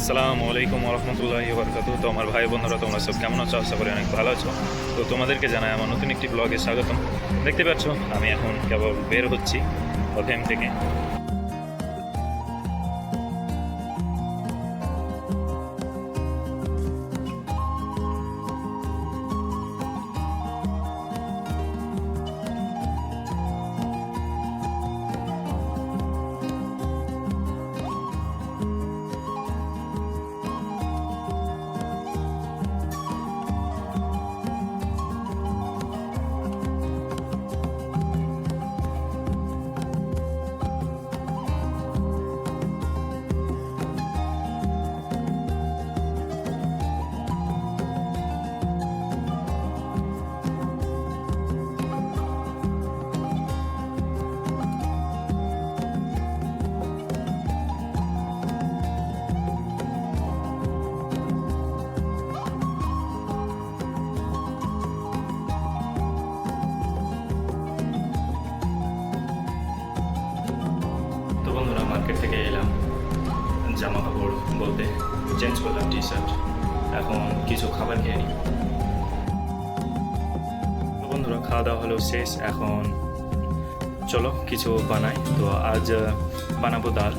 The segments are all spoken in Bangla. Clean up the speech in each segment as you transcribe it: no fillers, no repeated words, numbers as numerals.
আসসালামু আলাইকুম রহমতুল্লাহি বারাকাতুহু। তো আমার ভাই বন্ধুরা, তোমরা সব কেমন আছো? আশা করি অনেক ভালো আছো। তো তোমাদেরকে জানাই আমার নতুন একটি ব্লগে স্বাগতম। দেখতে পাচ্ছ আমি এখন কেবল বের হচ্ছি ওখান থেকে। তো বন্ধুরা, মার্কেট থেকে এলাম, জামা কাপড় বলতে চেঞ্জ করলাম, টি শার্ট। এখন কিছু খাবার খেয়ে নিই। তো বন্ধুরা, খাওয়া দাওয়া হলো শেষ। এখন চলো কিছু বানাই। তো আজ বানাবো ডাল।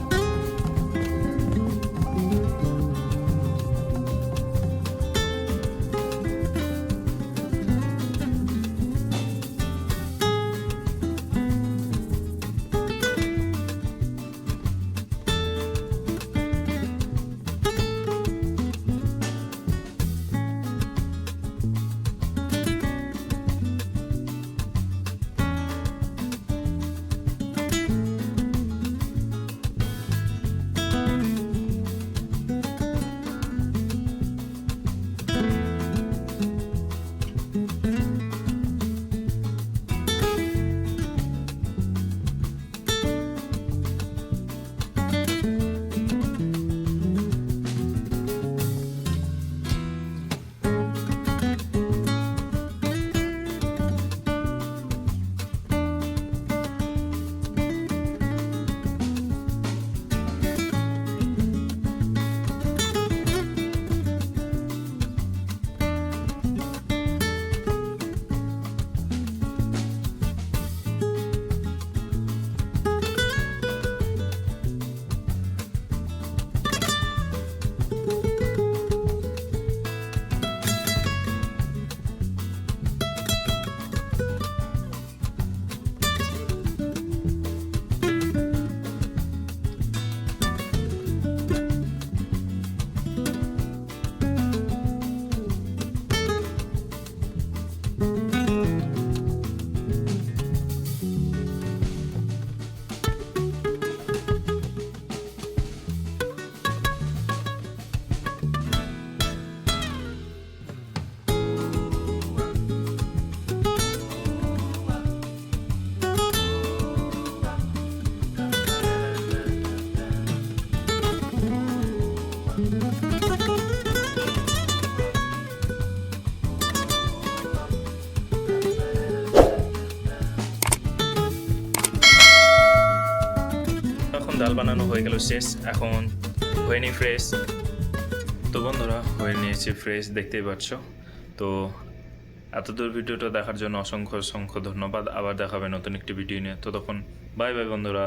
এখন ডাল বানানো হয়ে গেল শেষ। এখন হয়ে নি ফ্রেশ। তো বন্ধুরা, হয়ে নিয়েছি ফ্রেশ, দেখতেই পাচ্ছ। তো এতদূর ভিডিওটা দেখার জন্য অসংখ্য অসংখ্য ধন্যবাদ। আবার দেখাবে নতুন একটি ভিডিও নিয়ে। তো তখন বাই বাই বন্ধুরা।